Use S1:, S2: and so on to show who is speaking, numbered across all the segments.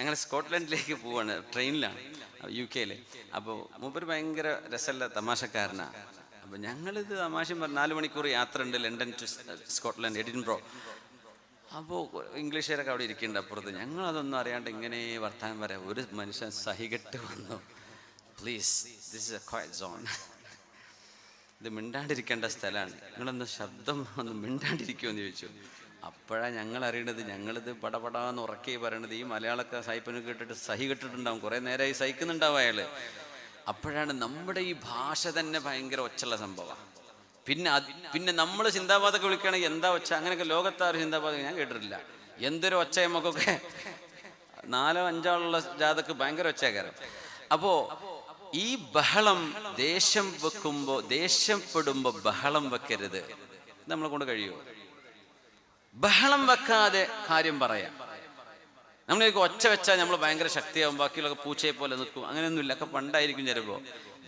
S1: ഞങ്ങൾ സ്കോട്ട്ലൻഡിലേക്ക് പോവാണ്, ട്രെയിനിലാണ്, UK. അപ്പോൾ മൂപ്പര് ഭയങ്കര രസമല്ല തമാശക്കാരനാണ്. അപ്പോൾ ഞങ്ങളിത് തമാശയും 4 മണിക്കൂർ യാത്ര ഉണ്ട്, ലണ്ടൻ ടു സ്കോട്ട്ലൻഡ്, എഡിൻബ്രോ. അപ്പോൾ ഇംഗ്ലീഷുകാരൊക്കെ അവിടെ ഇരിക്കുന്നുണ്ട് അപ്പുറത്ത്. ഞങ്ങളതൊന്നും അറിയാണ്ട് ഇങ്ങനെ വർത്താനം പറയാം. ഒരു മനുഷ്യൻ സഹികെട്ട് വന്നു, please this is A quiet zone, ഇത് മിണ്ടാണ്ടിരിക്കേണ്ട സ്ഥലമാണ്, നിങ്ങളൊന്ന് ശബ്ദം ഒന്ന് മിണ്ടാണ്ടിരിക്കുമെന്ന് ചോദിച്ചു. അപ്പോഴാണ് ഞങ്ങൾ അറിയണത് ഞങ്ങളിത് പടപടാന്ന് ഉറക്കി പറയണത് ഈ മലയാളമൊക്കെ സായിപ്പിന് കേട്ടിട്ട് സഹി കെട്ടിട്ടുണ്ടാവും, കുറേ നേരമായി സഹിക്കുന്നുണ്ടാവും അയാൾ. അപ്പോഴാണ് നമ്മുടെ ഈ ഭാഷ തന്നെ ഭയങ്കര ഒച്ചുള്ള സംഭവമാണ്. പിന്നെ നമ്മൾ ചിന്താബാദൊക്കെ വിളിക്കുകയാണെങ്കിൽ എന്താ ഒച്ച, അങ്ങനെയൊക്കെ ലോകത്താറ് ചിന്താബാദ് ഞാൻ കേട്ടിട്ടില്ല. എന്തൊരു ഒച്ച നമുക്കൊക്കെ 4-5 ആളുള്ള ജാഥക്ക് ഭയങ്കര ഒച്ചക്കാരം. അപ്പോൾ ഈ ബഹളം ദേഷ്യപ്പെടുമ്പോൾ ബഹളം വെക്കരുത്. നമ്മളെ കൊണ്ട് കഴിയുമോ? ബഹളം വെക്കാതെ കാര്യം പറയാം. നമ്മളൊക്കെ ഒച്ച വെച്ചാൽ നമ്മൾ ഭയങ്കര ശക്തിയാവും, ബാക്കിയുള്ളൊക്കെ പൂച്ചയെ പോലെ നിൽക്കും. അങ്ങനെയൊന്നുമില്ല, ഒക്കെ പണ്ടായിരിക്കും ചിലപ്പോൾ.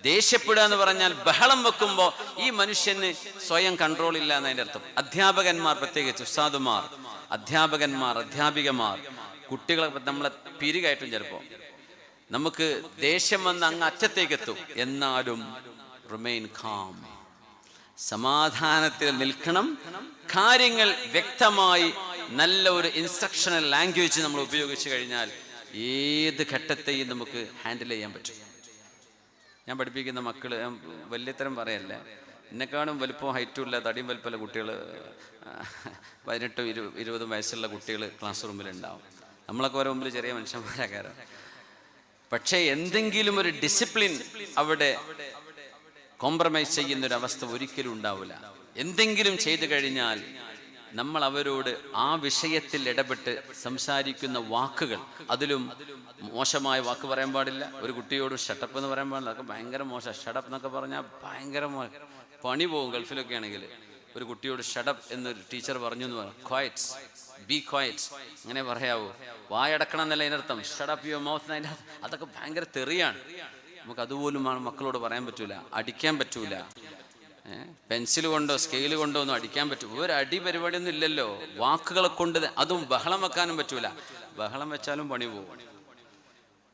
S1: ദേഷ്യപ്പെടുക എന്ന് പറഞ്ഞാൽ ബഹളം വെക്കുമ്പോൾ ഈ മനുഷ്യന് സ്വയം കൺട്രോൾ ഇല്ല എന്നതിൻ്റെ അർത്ഥം. അധ്യാപകന്മാർ, പ്രത്യേകിച്ച് ഉസ്താദുമാർ, അധ്യാപികമാർ, കുട്ടികളെ നമ്മളെ പിരികയറ്റും. ചിലപ്പോൾ നമുക്ക് ദേഷ്യം വന്ന് അങ്ങ് അറ്റത്തേക്ക് എത്തും. എന്നാലും റിമെയിൻ കാം, സമാധാനത്തിൽ നിൽക്കണം. കാര്യങ്ങൾ വ്യക്തമായി നല്ല ഒരു ഇൻസ്ട്രക്ഷണൽ ലാംഗ്വേജ് നമ്മൾ ഉപയോഗിച്ച് കഴിഞ്ഞാൽ ഏത് ഘട്ടത്തെയും നമുക്ക് ഹാൻഡിൽ ചെയ്യാൻ പറ്റും. ഞാൻ പഠിപ്പിക്കുന്ന മക്കൾ, വലിയത്തരം പറയല്ലേ, എന്നെക്കാളും വലുപ്പം ഹൈറ്റും ഇല്ല, തടിയും വലുപ്പമുള്ള കുട്ടികൾ, 18-20 വയസ്സുള്ള കുട്ടികൾ ക്ലാസ് റൂമിലുണ്ടാവും. നമ്മളൊക്കെ ഓരോ മുമ്പിൽ ചെറിയ മനുഷ്യന്മാരാകാരം. പക്ഷേ എന്തെങ്കിലും ഒരു ഡിസിപ്ലിൻ അവിടെ കോംപ്രമൈസ് ചെയ്യുന്നൊരവസ്ഥ ഒരിക്കലും ഉണ്ടാവില്ല. എന്തെങ്കിലും ചെയ്തു കഴിഞ്ഞാൽ നമ്മൾ അവരോട് ആ വിഷയത്തിൽ ഇടപെട്ട് സംസാരിക്കുന്ന വാക്കുകൾ, അതിലും മോശമായ വാക്ക് പറയാൻ പാടില്ല. ഒരു കുട്ടിയോട് ഷട്ടപ്പ് എന്ന് പറയാൻ പാടില്ല, അതൊക്കെ ഭയങ്കര മോശം. ഷട്ടപ്പ് എന്നൊക്കെ പറഞ്ഞാൽ ഭയങ്കര പണി പോകും. ഗൾഫിലൊക്കെ ആണെങ്കിൽ ഒരു കുട്ടിയോട് ഷട്ടപ്പ് എന്നൊരു ടീച്ചർ പറഞ്ഞു എന്ന് പറഞ്ഞു, ക്വയറ്റ്, ബി ക്വയറ്റ്, അങ്ങനെ പറയാവൂ. വായടക്കണം എന്നല്ല അതിനർത്ഥം, ഷട്ടപ്പ് യുവർ മൗത്ത് എന്നതിൻ്റെ. അതൊക്കെ ഭയങ്കര തെറിയാണ്. നമുക്ക് അതുപോലും മക്കളോട് പറയാൻ പറ്റൂല, അടിക്കാൻ പറ്റൂല. പെൻസിൽ കൊണ്ടോ സ്കെയിൽ കൊണ്ടോ ഒന്നും അടിക്കാൻ പറ്റൂ. ഒരു അടി പരിപാടിയൊന്നും ഇല്ലല്ലോ. വാക്കുകളെ കൊണ്ട്, അതും ബഹളം വെക്കാനും പറ്റൂല. ബഹളം വെച്ചാലും പണി പോകും.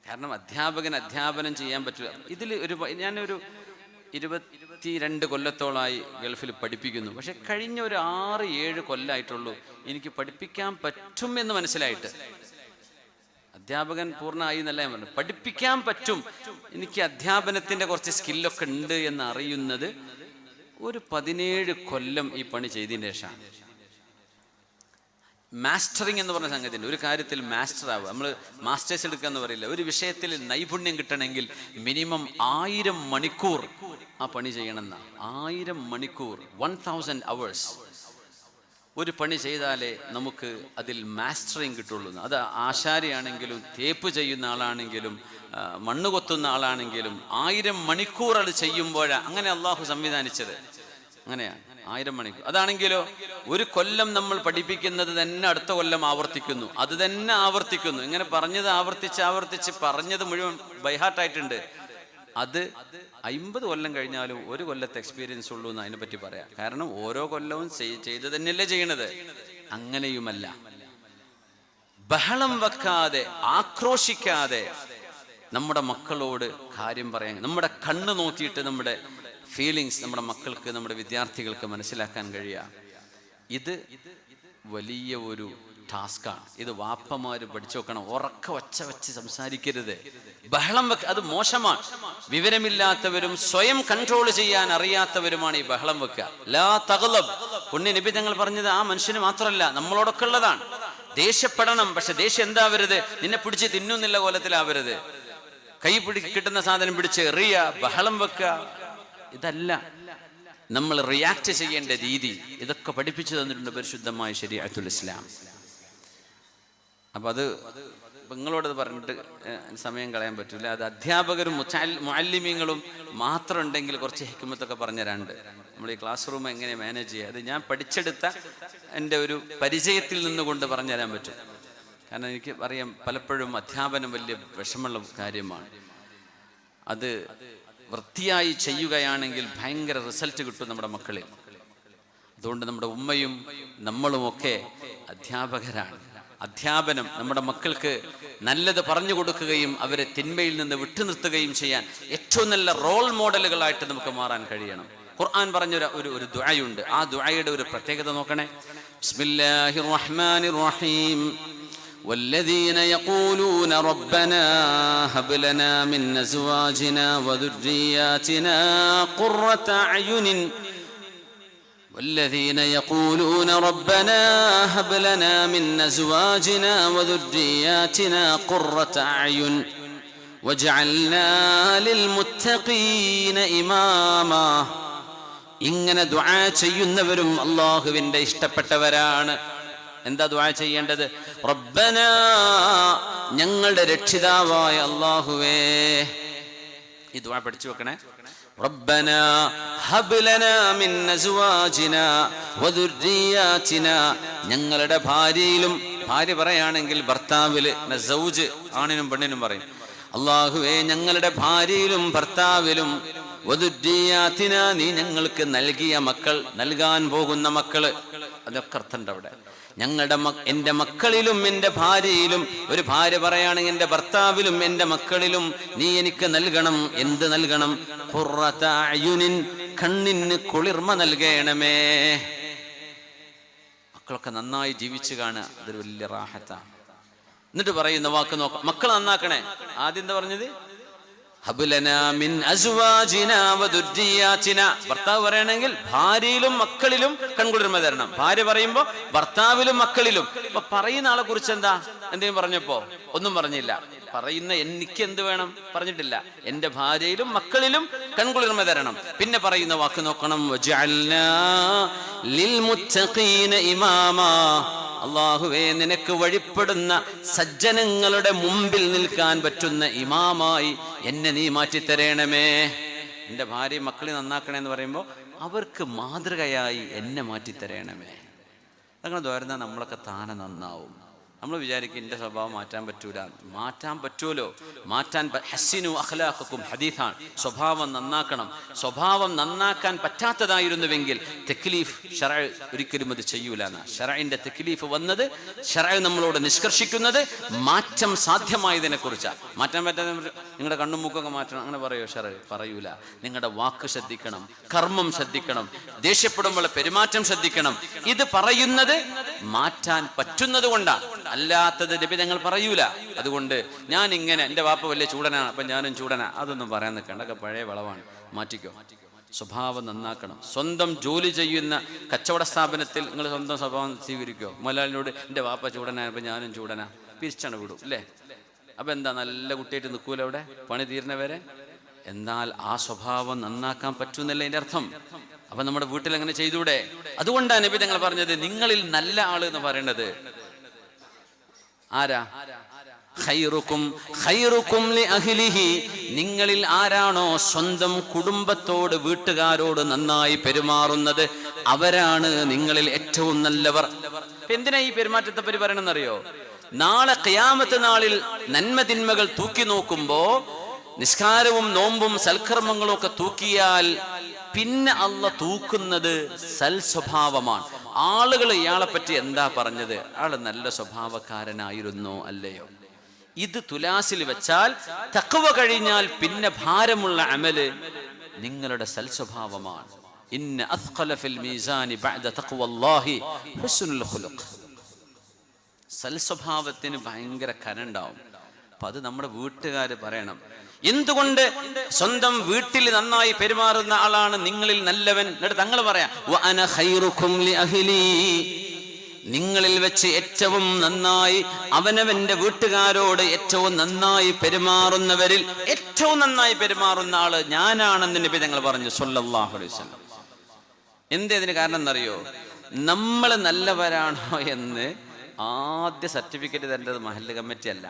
S1: കാരണം അധ്യാപനം ചെയ്യാൻ പറ്റൂല. ഇതിൽ ഞാനൊരു 22 കൊല്ലത്തോളമായി ഗൾഫിൽ പഠിപ്പിക്കുന്നു. പക്ഷെ കഴിഞ്ഞ ഒരു 6-7 കൊല്ലമായിട്ടുള്ളൂ എനിക്ക് പഠിപ്പിക്കാൻ പറ്റും എന്ന് മനസ്സിലായിട്ട്. അധ്യാപകൻ പൂർണ്ണമായി എന്നല്ല ഞാൻ പറഞ്ഞു, പഠിപ്പിക്കാൻ പറ്റും, എനിക്ക് അധ്യാപനത്തിൻ്റെ കുറച്ച് സ്കില്ലൊക്കെ ഉണ്ട് എന്ന് അറിയുന്നത് ഒരു 17 കൊല്ലം ഈ പണി ചെയ്തതിന് ശേഷമാണ്. മാസ്റ്ററിങ് എന്ന് പറഞ്ഞ സംഗതിയുണ്ട്. ഒരു കാര്യത്തിൽ മാസ്റ്റർ ആവുക, നമ്മൾ മാസ്റ്റേഴ്സ് എടുക്കുക എന്ന് പറയില്ല. ഒരു വിഷയത്തിൽ നൈപുണ്യം കിട്ടണമെങ്കിൽ മിനിമം 1000 മണിക്കൂർ ആ പണി ചെയ്യണമെന്നാണ്. 1000 മണിക്കൂർ, 1000 hours ഒരു പണി ചെയ്താലേ നമുക്ക് അതിൽ മാസ്റ്ററിങ് കിട്ടുള്ളൂ. അത് ആശാരിയാണെങ്കിലും തേപ്പ് ചെയ്യുന്ന ആളാണെങ്കിലും മണ്ണ് കൊത്തുന്ന ആളാണെങ്കിലും 1000 മണിക്കൂർ അത് ചെയ്യുമ്പോഴാണ് അങ്ങനെ അള്ളാഹു സംവിധാനിച്ചത്. അങ്ങനെയാണ് 1000 മണിക്കൂർ. അതാണെങ്കിലോ ഒരു കൊല്ലം നമ്മൾ പഠിപ്പിക്കുന്നത് തന്നെ അടുത്ത കൊല്ലം ആവർത്തിക്കുന്നു, അത് തന്നെ ആവർത്തിക്കുന്നു. ഇങ്ങനെ പറഞ്ഞത് ആവർത്തിച്ച് പറഞ്ഞത് മുഴുവൻ ബൈഹാർട്ടായിട്ടുണ്ട്. അത് 50 കൊല്ലം കഴിഞ്ഞാലും 1 കൊല്ലത്തെ എക്സ്പീരിയൻസ് ഉള്ളൂ എന്ന് അതിനെപ്പറ്റി പറയാം. കാരണം ഓരോ കൊല്ലവും ചെയ്ത് തന്നെയല്ലേ ചെയ്യണത്. അങ്ങനെയുമല്ല, ബഹളം വെക്കാതെ ആക്രോശിക്കാതെ നമ്മുടെ മക്കളോട് കാര്യം പറയാൻ, നമ്മുടെ കണ്ണ് നോക്കിയിട്ട് നമ്മുടെ ഫീലിങ്സ് നമ്മുടെ മക്കൾക്ക്, നമ്മുടെ വിദ്യാർത്ഥികൾക്ക് മനസ്സിലാക്കാൻ കഴിയുക. ഇത് വലിയ ഒരു ടാസ്ക്കാണ്. ഇത് വാപ്പമാര് പഠിച്ചു നോക്കണം. ഉറക്ക ഒച്ച വെച്ച് സംസാരിക്കരുത്, ബഹളം വെക്ക, അത് മോശമാണ്. വിവരമില്ലാത്തവരും സ്വയം കൺട്രോൾ ചെയ്യാൻ അറിയാത്തവരുമാണ് ഈ ബഹളം വെക്കുക. ലാ തഗ്ലബ്, പുണ്യ നബി തങ്ങൾ പറഞ്ഞത് ആ മനുഷ്യന് മാത്രമല്ല നമ്മളോടൊക്കെ ഉള്ളതാണ്. ദേഷ്യപ്പെടണം, പക്ഷെ ദേഷ്യം എന്താവരുത്, നിന്നെ പിടിച്ച് തിന്നുന്നില്ല കോലത്തിലാവരുത്. കൈ കിട്ടുന്ന സാധനം പിടിച്ച് എറിയ, ബഹളം വെക്കുക, ഇതല്ല നമ്മൾ റിയാക്ട് ചെയ്യേണ്ട രീതി. ഇതൊക്കെ പഠിപ്പിച്ചു തന്നിട്ടുണ്ട് പരിശുദ്ധമായ ശരീഅത്തുൽ ഇസ്ലാം. അപ്പോൾ അത് നിങ്ങളോടത് പറഞ്ഞിട്ട് സമയം കളയാൻ പറ്റില്ല. അത് അധ്യാപകരും മുഅല്ലിമീങ്ങളും മാത്രം ഉണ്ടെങ്കിൽ കുറച്ച് ഹിക്മത്തൊക്കെ പറഞ്ഞു തരാണ്ട്. നമ്മൾ ഈ ക്ലാസ് റൂം എങ്ങനെ മാനേജ് ചെയ്യുക, അത് ഞാൻ പഠിച്ചെടുത്ത എൻ്റെ ഒരു പരിചയത്തിൽ നിന്നുകൊണ്ട് പറഞ്ഞു തരാൻ പറ്റും. കാരണം എനിക്ക് അറിയാം, പലപ്പോഴും അധ്യാപനം വലിയ വിഷമമുള്ള കാര്യമാണ്. അത് വൃത്തിയായി ചെയ്യുകയാണെങ്കിൽ ഭയങ്കര റിസൾട്ട് കിട്ടും നമ്മുടെ മക്കളിൽ. അതുകൊണ്ട് നമ്മുടെ ഉമ്മയും നമ്മളുമൊക്കെ അധ്യാപകരാണ്. അധ്യാപനം, നമ്മുടെ മക്കൾക്ക് നല്ലത് പറഞ്ഞു കൊടുക്കുകയും അവരെ തിന്മയിൽ നിന്ന് വിട്ടുനിർത്തുകയും ചെയ്യാൻ ഏറ്റവും നല്ല റോൾ മോഡലുകളായിട്ട് നമുക്ക് മാറാൻ കഴിയണം. ഖുർആൻ പറഞ്ഞൊരു ഒരു ദുആയുണ്ട്. ആ ദുആയുടെ ഒരു പ്രത്യേകത നോക്കണേ. ബിസ്മില്ലാഹിർ റഹ്മാനിർ റഹീം. والذين يقولون ربنا هب لنا من أزواجنا وذرياتنا قرة أعين والذين يقولون ربنا هب لنا من أزواجنا وذرياتنا قرة أعين واجعلنا للمتقين إماما. ഇങ്ങനെ ദുആ ചെയ്യുന്നവരും അല്ലാഹുവിന്റെ ഇഷ്ടപ്പെട്ടവരാണ്. എന്താ ദുആ ചെയ്യേണ്ടത്? റബ്ബനാ, ഞങ്ങളുടെ രക്ഷിതാവായ അല്ലാഹുവേ. ഈ ദുആ പഠിച്ചു വെക്കണേ. റബ്ബനാ ഹബ് ലനാ മിൻ അസ്വാജിനാ വദുർരിയാതിനാ, ഞങ്ങളുടെ ഭാര്യയിലും, ഭാര്യ പറയുകയാണെങ്കിൽ ഭർത്താവില്, സൗജ് ആണിനും പെണ്ണിനും പറയും. അല്ലാഹുവേ, ഞങ്ങളുടെ ഭാര്യയിലും ഭർത്താവിലും, വദുർരിയാതിനാ, നീ ഞങ്ങൾക്ക് നൽകിയ മക്കൾ, നൽകാൻ പോകുന്ന മക്കള്, അതൊക്കെ അർത്ഥമുണ്ട് അവിടെ. ഞങ്ങളുടെ എൻ്റെ മക്കളിലും എൻ്റെ ഭാര്യയിലും, ഒരു ഭാര്യ പറയുകയാണെങ്കിൽ എൻ്റെ ഭർത്താവിലും എൻ്റെ മക്കളിലും നീ എനിക്ക് നൽകണം. എന്ത് നൽകണം? ഖുർറത അയുനിൻ, കണ്ണിന് കുളിർമ നൽകണമേ. മക്കളൊക്കെ നന്നായി ജീവിച്ചു കാണുക, അതൊരു വലിയ റാഹത്താണ്. എന്നിട്ട് പറയുന്ന വാക്ക് നോക്കാം, മക്കൾ നന്നാക്കണേ. ആദ്യം എന്താ പറഞ്ഞത്? ഹബ്ലനാ മിൻ അസ്വാജിനാ വദുർരിയാതിനാ. ഭർത്താവ് പറയണമെങ്കിൽ ഭാര്യയിലും മക്കളിലും കൺകുളിർമ തരണം. ഭാര്യ പറയുമ്പോ ഭർത്താവിലും മക്കളിലും. ഇപ്പൊ പറയുന്ന ആളെ കുറിച്ച് എന്താ എന്തെങ്കിലും പറഞ്ഞപ്പോ ഒന്നും പറഞ്ഞില്ല. പറയുന്ന എനിക്ക് എന്ത് വേണം പറഞ്ഞിട്ടില്ല. എൻ്റെ ഭാര്യയിലും മക്കളിലും കൺകുളിർമ തരണം. പിന്നെ പറയുന്ന വാക്ക് നോക്കണം, വജഅൽനാ ലിൽമുത്തഖീന ഇമാമാ. അല്ലാഹുവേ, നിനക്ക് വഴിപ്പെടുന്ന സജ്ജനങ്ങളുടെ മുമ്പിൽ നിൽക്കാൻ പറ്റുന്ന ഇമാമായി എന്നെ നീ മാറ്റിത്തരണമേ. എൻ്റെ ഭാര്യ മക്കളെ നന്നാക്കണേ എന്ന് പറയുമ്പോൾ അവർക്ക് മാതൃകയായി എന്നെ മാറ്റിത്തരണമേ. അങ്ങനെ തോരുന്ന നമ്മളൊക്കെ താനെ നന്നാവും. നമ്മൾ വിചാരിക്കും എൻ്റെ സ്വഭാവം മാറ്റാൻ പറ്റൂല. മാറ്റാൻ പറ്റുമല്ലോ, മാറ്റാൻ. ഹസ്സിനു അഖ്ലാഖക്കും ഹദീഥാണ്. സ്വഭാവം നന്നാക്കണം. സ്വഭാവം നന്നാക്കാൻ പറ്റാത്തതായിരുന്നുവെങ്കിൽ തെക്ലീഫ് ശറഅ് ഒരിക്കലും അത് ചെയ്യൂല. ശറഇന്റെ തെക്ലീഫ് വന്നത്, ശറഅ് നമ്മളോട് നിഷ്കർഷിക്കുന്നത് മാറ്റം സാധ്യമായതിനെ കുറിച്ചാണ്. മാറ്റാൻ പറ്റാതെ നിങ്ങളുടെ കണ്ണും മൂക്കൊക്കെ മാറ്റണം അങ്ങനെ പറയോ? ശറഅ് പറയൂല. നിങ്ങളുടെ വാക്ക് ശ്രദ്ധിക്കണം, കർമ്മം ശ്രദ്ധിക്കണം, ദേഷ്യപ്പെടുമ്പോൾ പെരുമാറ്റം ശ്രദ്ധിക്കണം. ഇത് പറയുന്നത് മാറ്റാൻ പറ്റുന്നത് കൊണ്ടാണ്, അല്ലാത്തത് നബി ഞങ്ങൾ പറയൂല. അതുകൊണ്ട് ഞാൻ ഇങ്ങനെ, എൻ്റെ വാപ്പ വലിയ ചൂടനാണ് അപ്പം ഞാനും ചൂടനാ, അതൊന്നും പറയാൻ നിൽക്കണ്ട. അതൊക്കെ പഴയ വളവാണ്, മാറ്റിക്കോ. സ്വഭാവം നന്നാക്കണം. സ്വന്തം ജോലി ചെയ്യുന്ന കച്ചവട സ്ഥാപനത്തിൽ നിങ്ങൾ സ്വന്തം സ്വഭാവം സ്വീകരിക്കോ? മുതലാളിനോട് എൻ്റെ വാപ്പ ചൂടനായപ്പോൾ ഞാനും ചൂടനാ, പിരിച്ചാണ് വിടും അല്ലേ? അപ്പം എന്താ, നല്ല കുട്ടിയായിട്ട് നിൽക്കൂല അവിടെ പണി തീരുന്നവരെ? എന്നാൽ ആ സ്വഭാവം നന്നാക്കാൻ പറ്റൂന്നല്ലേ എൻ്റെ അർത്ഥം. അപ്പം നമ്മുടെ വീട്ടിൽ അങ്ങനെ ചെയ്തൂടെ? അതുകൊണ്ടാണ് നബി ഞങ്ങൾ പറഞ്ഞത് നിങ്ങളിൽ നല്ല ആള് എന്ന് പറയുന്നത് ആരാ? ഖൈറുക്കും ഖൈറുക്കും ലി അഹ്ലിഹി, നിങ്ങളിൽ ആരാണോ സ്വന്തം കുടുംബത്തോട്, വീട്ടുകാരോട് നന്നായി പെരുമാറുന്നത് അവരാണ് നിങ്ങളിൽ ഏറ്റവും നല്ലവർ. എന്തിനാ ഈ പെരുമാറ്റത്തെ പറ്റി പറയണമെന്നറിയോ? നാളെ ഖിയാമത്ത് നാളിൽ നന്മ തിന്മകൾ തൂക്കി നോക്കുമ്പോ, നിസ്കാരവും നോമ്പും സൽക്കർമ്മങ്ങളും ഒക്കെ തൂക്കിയാൽ പിന്നെ അള്ളാഹ് തൂക്കുന്നത് സൽസ്വഭാവമാണ്. ആളുകൾ ഇയാളെ പറ്റി എന്താ പറഞ്ഞത്? ആള് നല്ല സ്വഭാവക്കാരനായിരുന്നോ അല്ലയോ? ഇത് തുലാസിൽ വെച്ചാൽ തഖ്വ കഴിഞ്ഞാൽ പിന്നെ ഭാരമുള്ള അമല് നിങ്ങളുടെ സൽസ്വഭാവമാണ്. ഇന്ന അത്ഖല ഫിൽ മീസാനി ബഅദ തഖ്വല്ലാഹി ഹുസ്നുൽ ഖുലുഖ്. സൽസ്വഭാവത്തിന് ഭയങ്കര കനണ്ടാവും. അപ്പൊ അത് നമ്മുടെ വീട്ടുകാര് പറയണം. എന്തുകൊണ്ട്? സ്വന്തം വീട്ടിൽ നന്നായി പെരുമാറുന്ന ആളാണ് നിങ്ങളിൽ നല്ലവൻ. എന്നിട്ട് തങ്ങൾ പറയാം, വഅന ഖൈറുക്കും ലി അഹ്ലി, നിങ്ങളിൽ വെച്ച് ഏറ്റവും നന്നായി അവനവന്റെ വീട്ടുകാരോട് ഏറ്റവും നന്നായി പെരുമാറുന്നവരിൽ ഏറ്റവും നന്നായി പെരുമാറുന്ന ആള് ഞാനാണെന്ന് നബി തങ്ങൾ പറഞ്ഞു സ്വല്ലല്ലാഹു അലൈഹി വസല്ലം. എന്തേതിന് കാരണം എന്നറിയോ? നമ്മൾ നല്ലവരാണോ എന്ന് ആദ്യ സർട്ടിഫിക്കറ്റ് തരേണ്ടത് മഹല്ല് കമ്മിറ്റി അല്ല,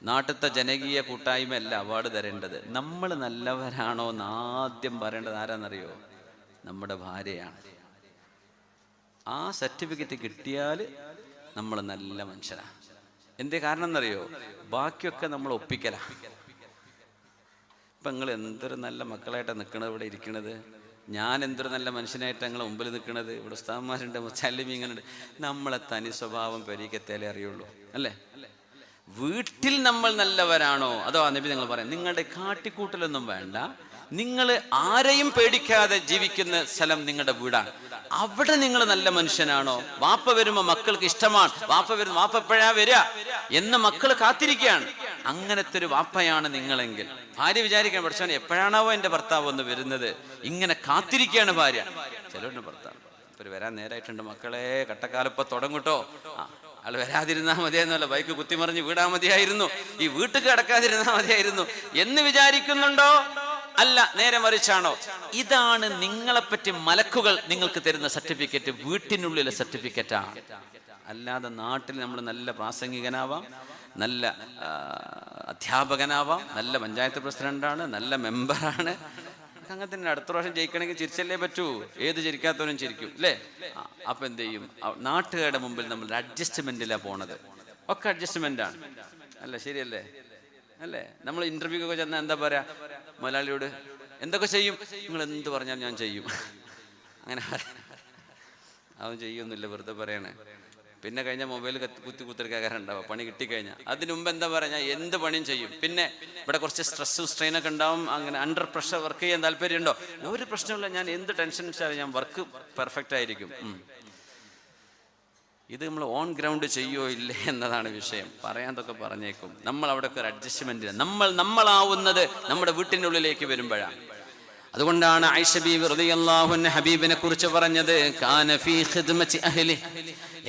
S1: നാട്ടിലത്തെ ജനകീയ കൂട്ടായ്മ അല്ല അവാർഡ് തരേണ്ടത്. നമ്മൾ നല്ലവരാണോ എന്ന് ആദ്യം പറയേണ്ടത് ആരാന്നറിയോ? നമ്മുടെ ഭാര്യയാണ്. ആ സർട്ടിഫിക്കറ്റ് കിട്ടിയാൽ നമ്മൾ നല്ല മനുഷ്യരാണ്. എന്തേ കാരണം എന്നറിയോ? ബാക്കിയൊക്കെ നമ്മൾ ഒപ്പിക്കല. ഇപ്പം നിങ്ങൾ എന്തൊരു നല്ല മക്കളായിട്ടാണ് നിൽക്കണത്, ഇവിടെ ഇരിക്കണത്. ഞാൻ എന്തൊരു നല്ല മനുഷ്യനായിട്ട് ഞങ്ങളെ മുമ്പിൽ നിൽക്കുന്നത്. ഇവിടെ ഉസ്താദന്മാരുണ്ട്, മുത്തല്ലിമീങ്ങളുണ്ട്. നമ്മളെ തനി സ്വഭാവം പെരീക്കത്തേലേ അറിയുള്ളൂ, അല്ലേ? വീട്ടിൽ നമ്മൾ നല്ലവരാണോ അതോ നബി നിങ്ങൾ പറയാം നിങ്ങളുടെ കാട്ടിക്കൂട്ടലൊന്നും വേണ്ട, നിങ്ങൾ ആരെയും പേടിക്കാതെ ജീവിക്കുന്ന സ്ഥലം നിങ്ങളുടെ വീടാണ്. അവിടെ നിങ്ങൾ നല്ല മനുഷ്യനാണോ? വാപ്പ വരുമ്പോ മക്കൾക്ക് ഇഷ്ടമാണ്, വാപ്പ എപ്പോഴാ വരിക എന്ന് മക്കൾ കാത്തിരിക്കുകയാണ്. അങ്ങനത്തെ ഒരു വാപ്പയാണ് നിങ്ങളെങ്കിൽ ഭാര്യ വിചാരിക്കാൻ പഠിച്ചവൻ എപ്പോഴാണാവോ എൻ്റെ ഭർത്താവ് ഒന്ന് വരുന്നത്, ഇങ്ങനെ കാത്തിരിക്കുകയാണ് ഭാര്യ. ചിലരുടെ ഭർത്താവ് ഇപ്പൊ വരാൻ നേരായിട്ടുണ്ട്, മക്കളെ കട്ടക്കാലപ്പ തുടങ്ങട്ടോ, ആൾ വരാതിരുന്നാ മതിയായിരുന്നല്ലോ, ബൈക്ക് കുത്തിമറിഞ്ഞ് വീടാ മതിയായിരുന്നു, ഈ വീട്ടിൽ കിടക്കാതിരുന്നാ മതിയായിരുന്നു എന്ന് വിചാരിക്കുന്നുണ്ടോ? അല്ല, നേരെ മറിച്ചാണോ? ഇതാണ് നിങ്ങളെപ്പറ്റി മലക്കുകൾ നിങ്ങൾക്ക് തരുന്ന സർട്ടിഫിക്കറ്റ്, വീട്ടിനുള്ളിലെ സർട്ടിഫിക്കറ്റാണ്. അല്ലാതെ നാട്ടിൽ നമ്മൾ നല്ല പ്രാസംഗികനാവാം, നല്ല അധ്യാപകനാവാം, നല്ല പഞ്ചായത്ത് പ്രസിഡന്റാണ്, നല്ല മെമ്പറാണ്, അങ്ങനെ തന്നെ. അടുത്ത പ്രാവശ്യം ജയിക്കണമെങ്കിൽ ചിരിച്ചല്ലേ പറ്റൂ, ഏത് ചിരിക്കാത്തവനും ചിരിക്കും, അല്ലേ? അപ്പൊ എന്ത് ചെയ്യും? നാട്ടുകാരുടെ മുമ്പിൽ നമ്മൾ അഡ്ജസ്റ്റ്മെന്റിലാണ് പോണത്, ഒക്കെ അഡ്ജസ്റ്റ്മെന്റാണ്, അല്ല ശരിയല്ലേ? അല്ലേ? നമ്മൾ ഇന്റർവ്യൂക്കൊക്കെ ചെന്നാൽ എന്താ പറയാ മലയാളിയോട്, എന്തൊക്കെ ചെയ്യും? നിങ്ങൾ എന്ത് പറഞ്ഞാൽ ഞാൻ ചെയ്യും, അങ്ങനെ അവൻ ചെയ്യൊന്നുമില്ല, വെറുതെ പറയണേ. പിന്നെ കഴിഞ്ഞ മൊബൈൽ കുത്തിരിക്കാറുണ്ടാവും, പണി കിട്ടിക്കഴിഞ്ഞാൽ. അതിനു മുമ്പ് എന്താ പറയുക, ഞാൻ എന്ത് പണിയും ചെയ്യും. പിന്നെ ഇവിടെ കുറച്ച് സ്ട്രെസ്സും സ്ട്രെയിനൊക്കെ ഉണ്ടാവും, അങ്ങനെ അണ്ടർ പ്രഷർ വർക്ക് ചെയ്യാൻ താല്പര്യമുണ്ടോ? ഒരു പ്രശ്നമില്ല, ഞാൻ എന്ത് ടെൻഷൻ വെച്ചാലും ഞാൻ വർക്ക് പെർഫെക്റ്റ് ആയിരിക്കും. ഇത് നമ്മൾ ഓൺ ഗ്രൗണ്ട് ചെയ്യോ ഇല്ലേ എന്നതാണ് വിഷയം. പറയാനതൊക്കെ പറഞ്ഞേക്കും. നമ്മൾ അവിടെയൊക്കെ ഒരു അഡ്ജസ്റ്റ്മെന്റ്, നമ്മളാവുന്നത് നമ്മുടെ വീട്ടിൻ്റെ ഉള്ളിലേക്ക് വരുമ്പോഴാണ്. അതുകൊണ്ടാണ് ആയിഷ ബീവി റളിയല്ലാഹു അൻഹ ഹബീബിനെ കുറിച്ച് പറഞ്ഞത്, കാന ഫീ ഖിദ്മത്തി അഹ്ലി,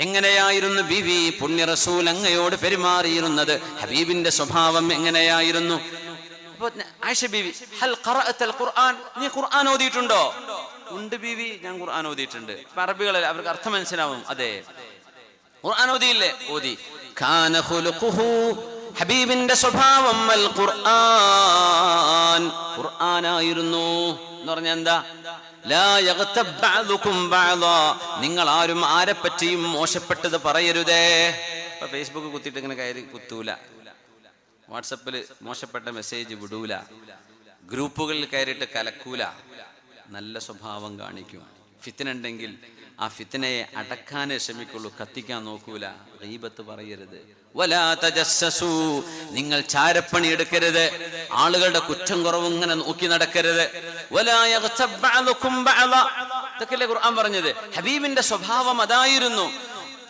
S1: എങ്ങനെയായിരുന്നു ബീവി പുണ്യ റസൂൽ അങ്ങയോട് പെരുമാറിയിരുന്നത്, ഹബീബിന്റെ സ്വഭാവം എങ്ങനെയായിരുന്നു? ആയിഷ ബീവി, ഹൽ ഖറഅതൽ ഖുർആൻ, നീ ഖുർആൻ ഓതിയിട്ടുണ്ടോ? ഉണ്ട് ബീവി, ഞാൻ ഖുർആൻ ഓതിയിട്ടുണ്ട്. അറബികളല്ലേ, അവർക്ക് അർത്ഥം മനസ്സിലാവും. അതെ, ഖുർആൻ ഓതിയില്ലേ? ഓതി. കാന ഖുലുഖുഹു, ഹബീബിന്റെ സ്വഭാവം അൽ ഖുർആൻ, ഖുർആനായിരുന്നു എന്ന് പറഞ്ഞാൽ എന്താ? ലാ യഗ്തബ് ബഅദുകും ബഅദാ, നിങ്ങൾ ആരും ആരെ പറ്റിയും മോശപ്പെട്ടത് പറയരുതേ. ഇപ്പൊ ഫേസ്ബുക്ക് കുത്തിയിട്ട് ഇങ്ങനെ കയറി കുത്തൂല, വാട്സപ്പിൽ മോശപ്പെട്ട മെസ്സേജ് വിടൂല, ഗ്രൂപ്പുകളിൽ കയറിയിട്ട് കലക്കൂല, നല്ല സ്വഭാവം കാണിക്കും. ഫിത്ന ഉണ്ടെങ്കിൽ ആ ഫിത്നയെ അടക്കാനേ ശ്രമിക്കുള്ളൂ, കത്തിക്കാൻ നോക്കൂല. ഗീബത്ത് പറയരുത്. വലാ തജസ്സസു, നിങ്ങൾ ചാരപ്പണി എടുക്കരുത്, ആളുകളുടെ കുറ്റം കുറവും ഇങ്ങനെ നോക്കി നടക്കരുത്. വലാ യഗ്തബ് ബഅദുകും ബഅദാ, ഇതൊക്കെയല്ലേ ഖുർആൻ പറഞ്ഞത്. ഹബീബിന്റെ സ്വഭാവം അതായിരുന്നു.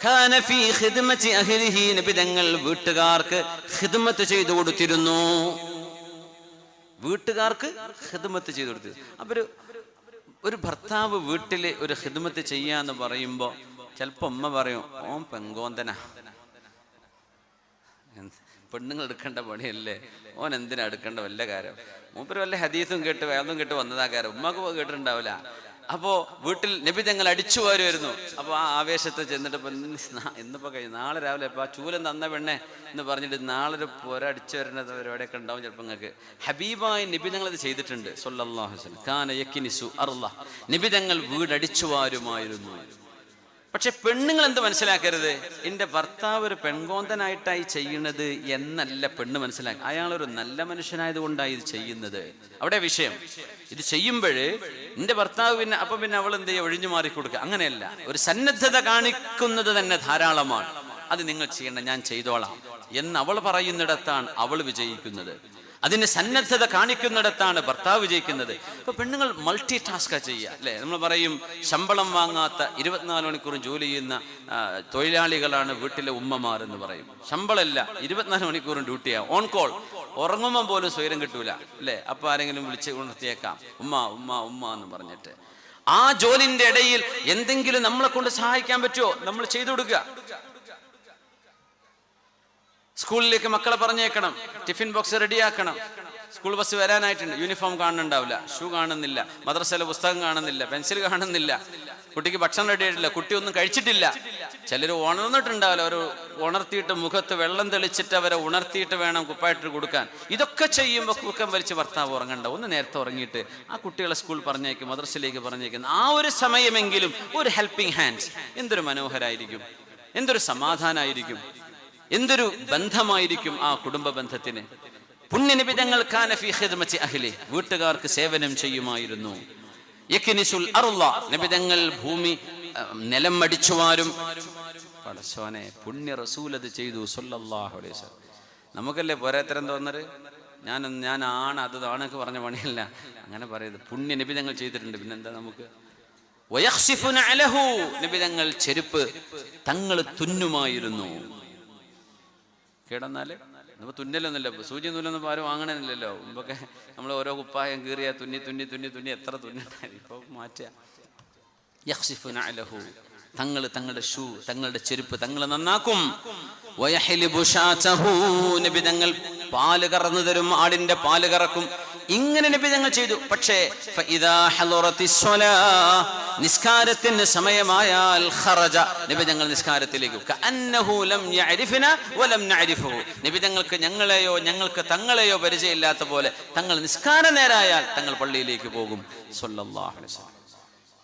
S1: കാന ഫീ ഖിദ്മത്തി അഹ്ലിഹി, നബി തങ്ങൾ വീട്ടുകാർക്ക് ഖിദ്മത്ത് ചെയ്തു കൊടുത്തിരുന്നു, വീട്ടുകാർക്ക് ഖിദ്മത്ത് ചെയ്തു കൊടുത്തു. അപ്പൊ ഒരു ഭർത്താവ് വീട്ടിൽ ഒരു ഖിദ്മത്ത് ചെയ്യാന്ന് പറയുമ്പോ ചിലപ്പോ ഉമ്മ പറയും, ഓൻ പെങ്കോന്തനാ, പെണ്ണുങ്ങൾ എടുക്കേണ്ട പണിയല്ലേ, ഓൻ എന്തിനാ എടുക്കേണ്ട വല്ല കാര്യം, മൂപ്പര് വല്ല ഹദീസും കേട്ട് വേദം കേട്ട് വന്നതാ കാര്യം, ഉമ്മക്ക് കേട്ടിട്ടുണ്ടാവില്ല. അപ്പോ വീട്ടിൽ നബി തങ്ങൾ അടിച്ചു വരുമായിരുന്നു. അപ്പൊ ആ ആവേശത്തെ ചെന്നിട്ട് ഇന്നിപ്പോ കഴിഞ്ഞു, നാളെ രാവിലെ ഇപ്പൊ ആ ചൂലം തന്ന പെണ്ണെ എന്ന് പറഞ്ഞിട്ട് നാളെ ഒരു പുര അടിച്ചു വരുന്ന പരിപാടിയൊക്കെ ഉണ്ടാവും ചിലപ്പോൾ നിങ്ങൾക്ക്. ഹബീബായി നബി തങ്ങൾ ഇത് ചെയ്തിട്ടുണ്ട് സല്ലല്ലാഹു അലൈഹി വസല്ലം. കാന യക്നിസു അർള, നബി തങ്ങൾ വീടടിച്ചു വാരുമായിരുന്നു. പക്ഷെ പെണ്ണുങ്ങൾ എന്ത് മനസ്സിലാക്കരുത്, എന്റെ ഭർത്താവ് ഒരു പെൺകോന്തനായിട്ടായി ചെയ്യുന്നത് എന്നല്ല പെണ്ണ് മനസ്സിലാക്കുക, അയാളൊരു നല്ല മനുഷ്യനായത് കൊണ്ടായി ഇത് ചെയ്യുന്നത്. അവിടെ വിഷയം. ഇത് ചെയ്യുമ്പോഴ് എന്റെ ഭർത്താവ് പിന്നെ അവൾ എന്ത് ചെയ്യുക, ഒഴിഞ്ഞു മാറിക്കൊടുക്കുക, അങ്ങനെയല്ല. ഒരു സന്നദ്ധത കാണിക്കുന്നത് തന്നെ ധാരാളമാണ്. അത് നിങ്ങൾ ചെയ്യണ്ട, ഞാൻ ചെയ്തോളാം എന്ന് അവൾ പറയുന്നിടത്താണ് അവൾ വിജയിക്കുന്നത്. അതിന് സന്നദ്ധത കാണിക്കുന്നിടത്താണ് ഭർത്താവ് വിജയിക്കുന്നത്. ഇപ്പൊ പെണ്ണുങ്ങൾ മൾട്ടി ടാസ്കാ ചെയ്യുക, അല്ലെ? നമ്മൾ പറയും ശമ്പളം വാങ്ങാത്ത 24 മണിക്കൂറും ജോലി ചെയ്യുന്ന തൊഴിലാളികളാണ് വീട്ടിലെ ഉമ്മമാർ എന്ന് പറയും. ശമ്പളമില്ല, 24 മണിക്കൂറും ഡ്യൂട്ടിയാ, ഓൺ കോൾ, ഉറങ്ങുമ്പോൾ പോലും സ്വൈരം കിട്ടൂല, അല്ലെ? അപ്പൊ ആരെങ്കിലും വിളിച്ച് ഉണർത്തിയേക്കാം, ഉമ്മ ഉമ്മ ഉമ്മ എന്ന് പറഞ്ഞിട്ട്. ആ ജോലിന്റെ ഇടയിൽ എന്തെങ്കിലും നമ്മളെ കൊണ്ട് സഹായിക്കാൻ പറ്റുമോ, നമ്മൾ ചെയ്തു കൊടുക്കുക. സ്കൂളിലേക്ക് മക്കളെ പറഞ്ഞേക്കണം, ടിഫിൻ ബോക്സ് റെഡിയാക്കണം, സ്കൂൾ ബസ് വരാനായിട്ടുണ്ട്, യൂണിഫോം കാണുന്നുണ്ടാവില്ല, ഷൂ കാണുന്നില്ല, മദ്രസയിലെ പുസ്തകം കാണുന്നില്ല, പെൻസിൽ കാണുന്നില്ല, കുട്ടിക്ക് ഭക്ഷണം റെഡി ആയിട്ടില്ല, കുട്ടി ഒന്നും കഴിച്ചിട്ടില്ല. ചിലർ ഉണർന്നിട്ടുണ്ടാവില്ല, അവർ ഉണർത്തിയിട്ട് മുഖത്ത് വെള്ളം തെളിച്ചിട്ട് അവരെ ഉണർത്തിയിട്ട് വേണം കുപ്പായിട്ട് കൊടുക്കാൻ. ഇതൊക്കെ ചെയ്യുമ്പോൾ കുക്കം വലിച്ച് ഭർത്താവ് ഉറങ്ങണ്ട, ഒന്ന് നേരത്തെ ഉറങ്ങിയിട്ട് ആ കുട്ടികളെ സ്കൂൾ പറഞ്ഞേക്കും, മദ്രസയിലേക്ക് പറഞ്ഞേക്കും. ആ ഒരു സമയമെങ്കിലും ഒരു ഹെൽപ്പിംഗ് ഹാൻഡ്, എന്തൊരു മനോഹരായിരിക്കും, എന്തൊരു സമാധാനമായിരിക്കും, എന്തൊരു ബന്ധമായിരിക്കും ആ കുടുംബ ബന്ധത്തിന്. പുണ്യനിബിതങ്ങൾ കാന ഫീ ഖിദ്മത്തി അഹ്ലി, വീട്ടുകാർക്ക് സേവനം ചെയ്യുമായിരുന്നു. യക്നിസുൽ അർള, നബി തങ്ങൾ ഭൂമി നിലം അടിച്ചുവാരും. പടച്ചോനെ, പുണ്യ റസൂൽ അത് ചെയ്തു സല്ലല്ലാഹു അലൈഹി വസല്ലം. നമുക്കല്ലേ പോരാത്തരം തോന്നര്, ഞാൻ ആണൊക്കെ പറഞ്ഞ പണിയല്ല, അങ്ങനെ പറയരുത്. പുണ്യ നബി തങ്ങൾ ചെയ്തിട്ടുണ്ട്, പിന്നെന്താ നമുക്ക്. വയഖ്സിഫുന അലഹു, നബി തങ്ങൾ ചെരുപ്പ് തങ്ങൾ തുന്നുമായിരുന്നു. കേടന്നാല് നമ്മൾ തുന്നലൊന്നുമില്ല, സൂചി നൂലൊന്നും ആരും വാങ്ങണമെന്നില്ലല്ലോ. മുമ്പൊക്കെ നമ്മൾ ഓരോ കുപ്പായം കീറിയ തുന്നി തുന്നി തുന്നി തുന്നി എത്ര തുന്നിട്ടായി, ഇപ്പൊ മാറ്റുക. യഖ്സിഫുന അലഹു, തങ്ങളുടെ ഷൂ, തങ്ങളുടെ ചെരുപ്പ് തങ്ങൾ നന്നാക്കും. വയഹ്ലിബു ശാതഹു, നബി തങ്ങൾ പാല് കറന്നു തരും, ആടിന്റെ പാല് കറക്കും. ഇങ്ങനെ നബി തങ്ങൾ ചെയ്തു. പക്ഷേ ഫഇദാ ഹളറത്തിസ് സ്വലാ, നിസ്കാരത്തിന് സമയമായാൽ ഖറജ, നബി തങ്ങൾ നിസ്കാരത്തിലേക്ക്. കഅന്നഹു ലം യഅരിഫന വലം നഅരിഫഹു, നബി തങ്ങൾക്ക് ഞങ്ങൾക്ക് തങ്ങളെയോ പരിചയമില്ലാത്ത പോലെ തങ്ങൾ നിസ്കാര നേരായാൽ തങ്ങൾ പള്ളിയിലേക്ക് പോകും സ്വല്ലല്ലാഹു അലൈഹി വസല്ലം.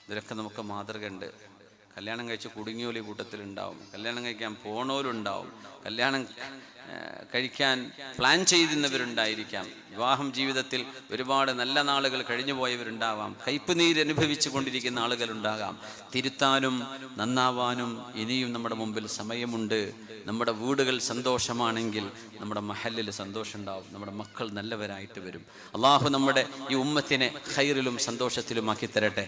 S1: ഇതിലൊക്കെ നമുക്ക് മാതൃകയുണ്ട്. കല്യാണം കഴിച്ച് കുടുങ്ങിയോലി കൂട്ടത്തിലുണ്ടാവും, കല്യാണം കഴിക്കാൻ പോണോലുണ്ടാവും, കല്യാണം കഴിക്കാൻ പ്ലാൻ ചെയ്യുന്നവരുണ്ടായിരിക്കാം, വിവാഹം ജീവിതത്തിൽ ഒരുപാട് നല്ല നാളുകൾ കഴിഞ്ഞു പോയവരുണ്ടാവാം, കയ്പ് നീര് അനുഭവിച്ചു കൊണ്ടിരിക്കുന്ന ആളുകളുണ്ടാകാം. തിരുത്താനും നന്നാവാനും ഇനിയും നമ്മുടെ മുമ്പിൽ സമയമുണ്ട്. നമ്മുടെ വീടുകൾ സന്തോഷമാണെങ്കിൽ നമ്മുടെ മഹല്ലിൽ സന്തോഷം ഉണ്ടാവും, നമ്മുടെ മക്കൾ നല്ലവരായിട്ട് വരും. അള്ളാഹു നമ്മുടെ ഈ ഉമ്മത്തിനെ ഖൈറിലും സന്തോഷത്തിലുമാക്കി തരട്ടെ.